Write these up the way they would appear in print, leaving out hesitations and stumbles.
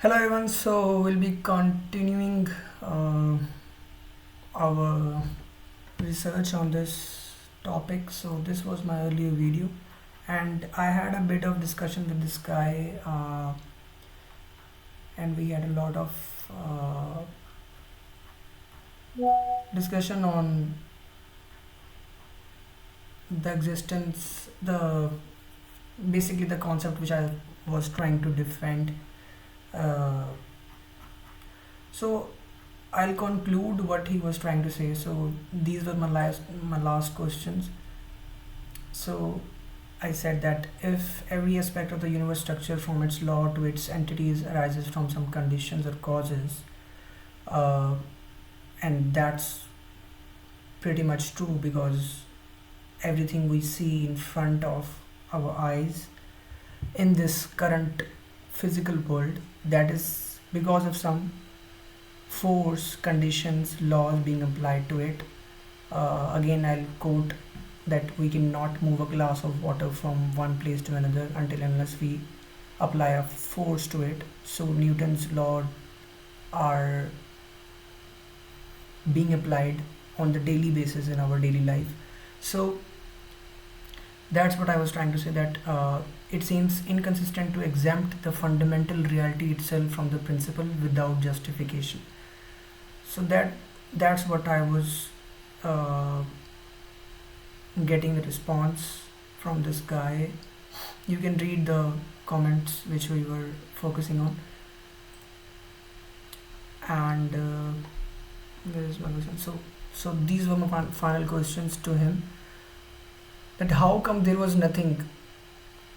Hello everyone, so we'll be continuing our research on this topic. So this was my earlier video and I had a bit of discussion with this guy and we had a lot of discussion on the existence, the basically the concept which I was trying to defend. Uh, so I'll conclude what he was trying to say. So these were my last questions. So I said that if every aspect of the universe structure from its law to its entities arises from some conditions or causes, uh, and that's pretty much true because everything we see in front of our eyes in this current physical world, that is because of some force, conditions, laws being applied to it. Again, I'll quote that we cannot move a glass of water from one place to another until unless we apply a force to it. So Newton's law are being applied on the daily basis in our daily life. So that's what I was trying to say, that it seems inconsistent to exempt the fundamental reality itself from the principle without justification. So that's what I was uh, getting the response from this guy. You can read the comments which we were focusing on, and where is my question? So these were my final questions to him. That how come there was nothing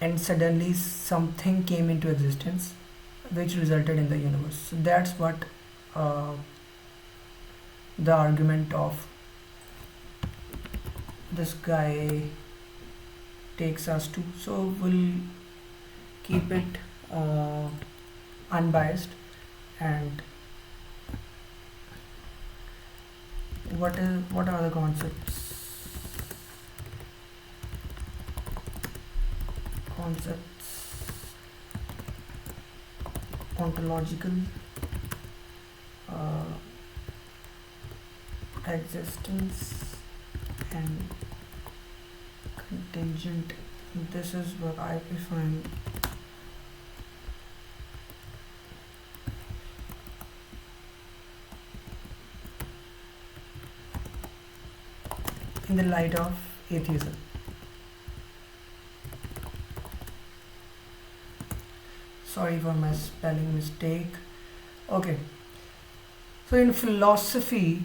and suddenly something came into existence which resulted in the universe. So that's what uh, the argument of this guy takes us to. So we'll keep it unbiased. And what are the concepts ontological, uh, existence, and contingent. This is what I define in the light of atheism. Sorry for my spelling mistake. Okay, so in philosophy,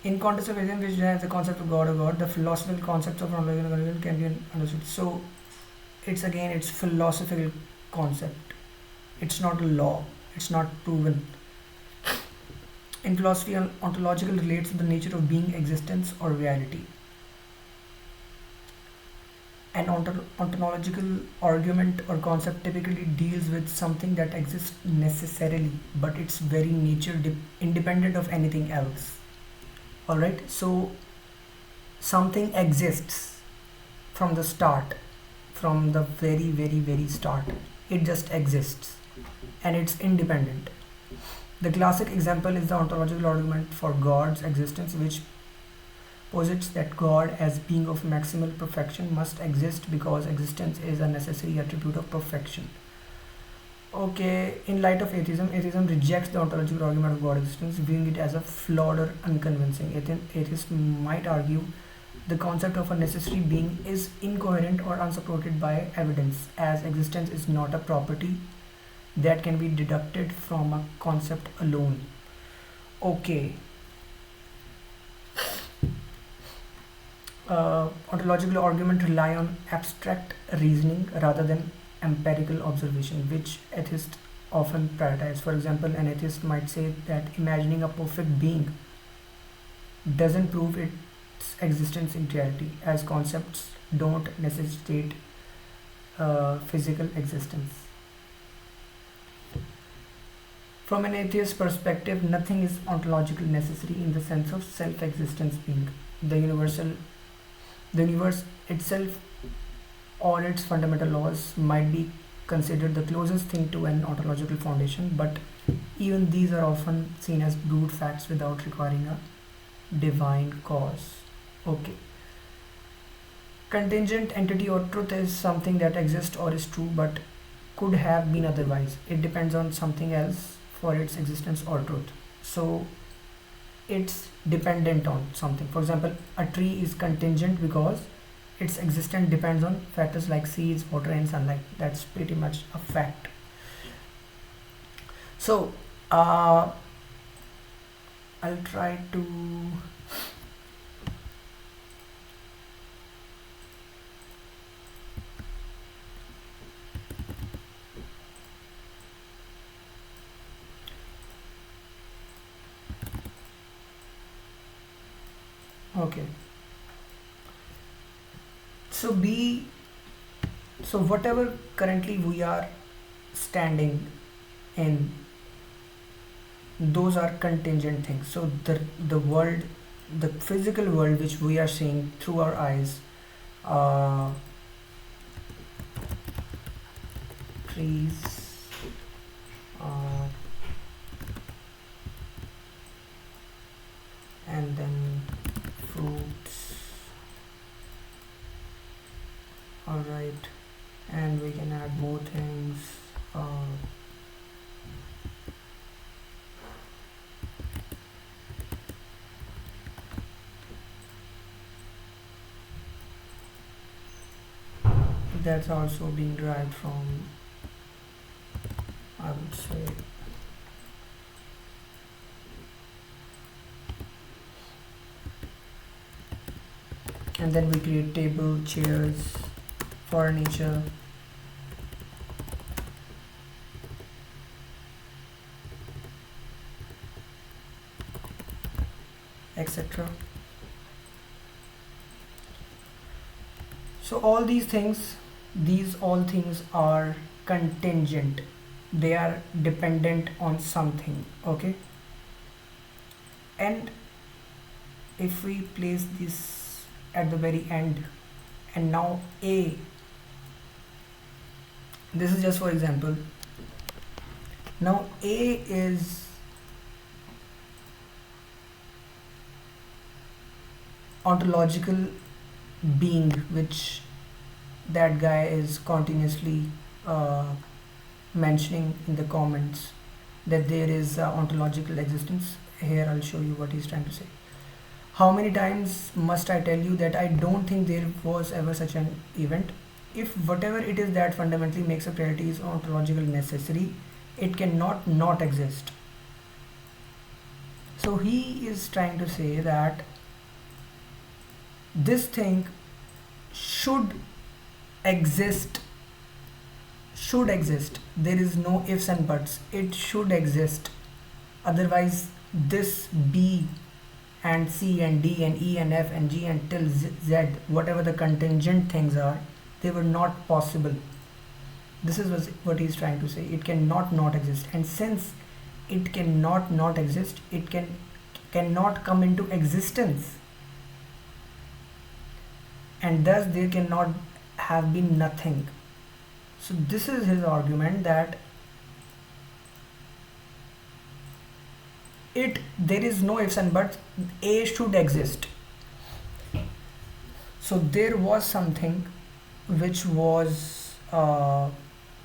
in context of atheism, which denies the concept of God or God, the philosophical concepts of ontological can be understood. So it's philosophical concept. It's not a law. It's not proven. In philosophy, ontological relates to the nature of being, existence, or reality. An ontological argument or concept typically deals with something that exists necessarily, but its very nature independent of anything else. Alright, so something exists from the start, from the very start. It just exists and it's independent. The classic example is the ontological argument for God's existence, which posits that God, as being of maximal perfection, must exist because existence is a necessary attribute of perfection. Okay, in light of atheism rejects the ontological argument of God existence, viewing it as a flawed or unconvincing. Atheists might argue the concept of a necessary being is incoherent or unsupported by evidence, as existence is not a property that can be deducted from a concept alone. Okay. Ontological argument rely on abstract reasoning rather than empirical observation, which atheists often prioritize. For example, an atheist might say that imagining a perfect being doesn't prove its existence in reality, as concepts don't necessitate physical existence. From an atheist perspective, nothing is ontologically necessary in the sense of self-existence being. The universe itself or its fundamental laws might be considered the closest thing to an ontological foundation, but even these are often seen as brute facts without requiring a divine cause. Okay. Contingent entity or truth is something that exists or is true but could have been otherwise. It depends on something else for its existence or truth. So it's dependent on something. For example, a tree is contingent because its existence depends on factors like seeds, water, and sunlight. That's pretty much a fact. So I'll try to okay. So whatever currently we are standing in, those are contingent things. So the world, the physical world which we are seeing through our eyes, uh, trees, uh, and then fruits. All right, and we can add more things. Uh, that's also being derived from, I would say, and then we create table, chairs, furniture, etc. So all all things are contingent. They are dependent on something. Okay, and if we place this at the very end, and now A, this is just for example, now A is ontological being, which that guy is continuously mentioning in the comments, that there is ontological existence. Here I'll show you what he's trying to say. How many times must I tell you that I don't think there was ever such an event? If whatever it is that fundamentally makes a reality is ontological necessary, it cannot not exist. So he is trying to say that this thing should exist. There is no ifs and buts. It should exist. Otherwise, this B and C and D and E and F and G and till Z, whatever the contingent things are, they were not possible. This is what he's trying to say. It cannot not exist. And since it cannot not exist, it cannot come into existence. And thus there cannot have been nothing. So this is his argument, that there is no ifs and buts. A should exist. So there was something which was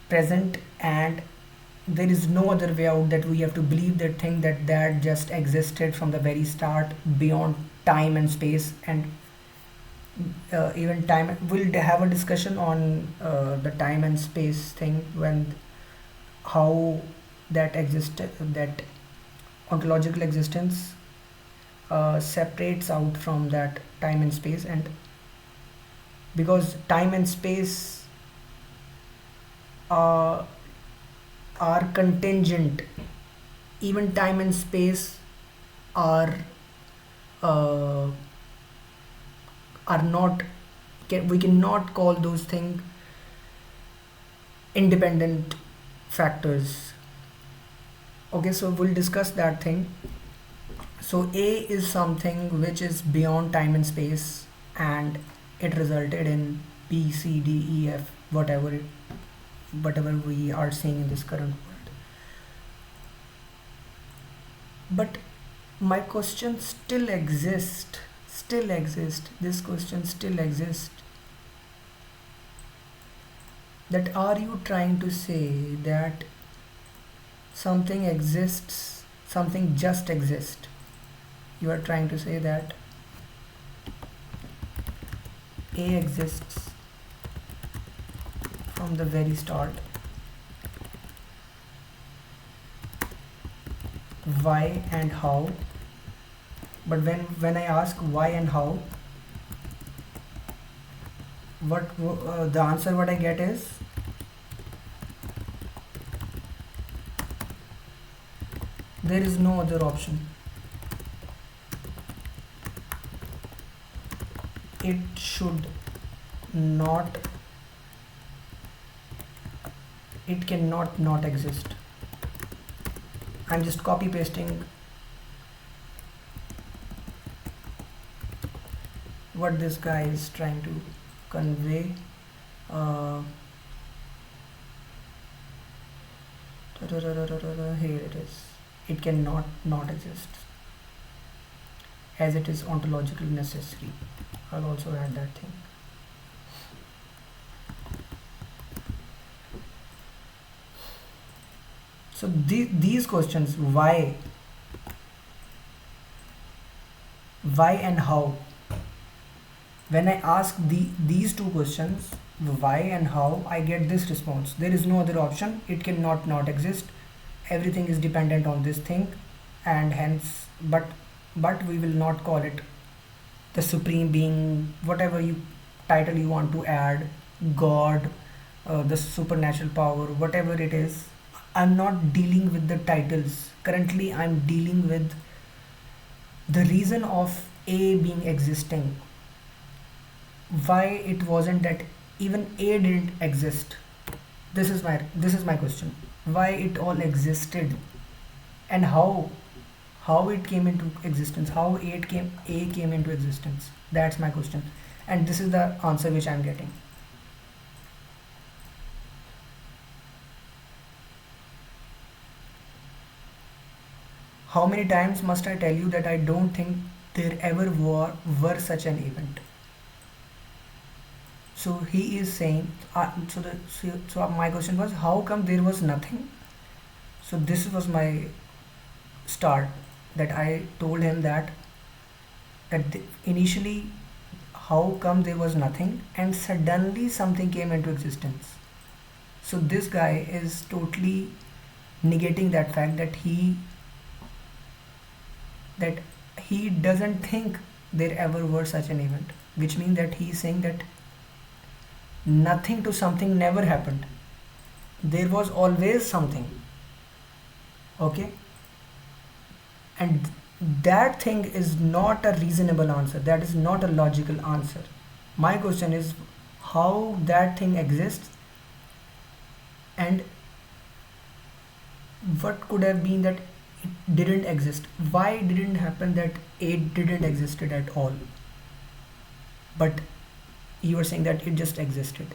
present, and there is no other way out, that we have to believe that thing that just existed from the very start, beyond time and space. And even time, we'll have a discussion on the time and space thing, when how that existed, that ontological existence separates out from that time and space. And because time and space are contingent, even time and space are not, we cannot call those things independent factors. Okay, so we'll discuss that thing. So A is something which is beyond time and space, and it resulted in B, C, D, E, F, whatever whatever we are seeing in this current world. But my question still exists. This question still exists. That are you trying to say that something exists, something just exists? You are trying to say that A exists from the very start, why and how, but when I ask why and how, what the answer what I get is there is no other option. It should not, it cannot not exist. I'm just copy pasting what this guy is trying to convey. Here it is. It cannot not exist as it is ontologically necessary. I'll also add that thing. So these questions, why and how, when I ask these two questions, why and how, I get this response: there is no other option, it cannot not exist, everything is dependent on this thing, and hence, but we will not call it the supreme being, whatever you title you want to add, God, the supernatural power, whatever it is. I'm not dealing with the titles currently. I'm dealing with the reason of A being existing, why it wasn't that even A didn't exist. This is my question: why it all existed, and how it came into existence, how A came into existence. That's my question, and this is the answer which I'm getting. How many times must I tell you that I don't think there ever were such an event? So he is saying, so my question was, how come there was nothing? So this was my start, that I told him that initially, how come there was nothing and suddenly something came into existence? So this guy is totally negating that fact, that he doesn't think there ever were such an event, which means that he is saying that nothing to something never happened. There was always something. Okay? And that thing is not a reasonable answer. That is not a logical answer. My question is how that thing exists, and what could have been that it didn't exist. Why didn't happen that it didn't existed at all, but you are saying that it just existed?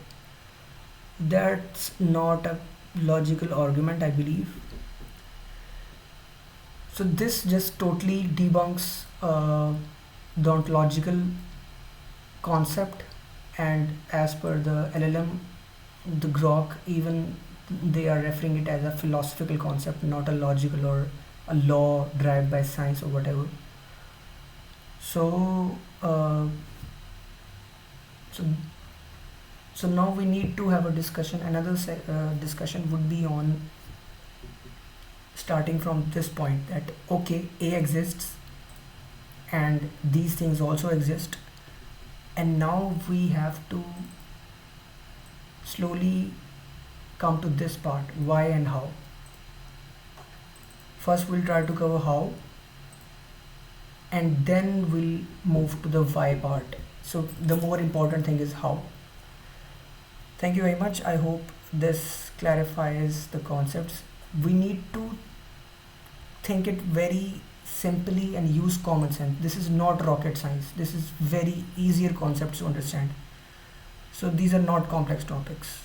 That's not a logical argument, I believe. So this just totally debunks the ontological concept, and as per the LLM, the Grok, even they are referring it as a philosophical concept, not a logical or a law derived by science or whatever. So so now we need to have a discussion. Another discussion would be on starting from this point, that okay, A exists and these things also exist, and now we have to slowly come to this part, why and how. First we'll try to cover how, and then we'll move to the why part. So the more important thing is how. Thank you very much. I hope this clarifies the concepts. We need to think it very simply and use common sense. This is not rocket science. This is very easier concepts to understand. So these are not complex topics.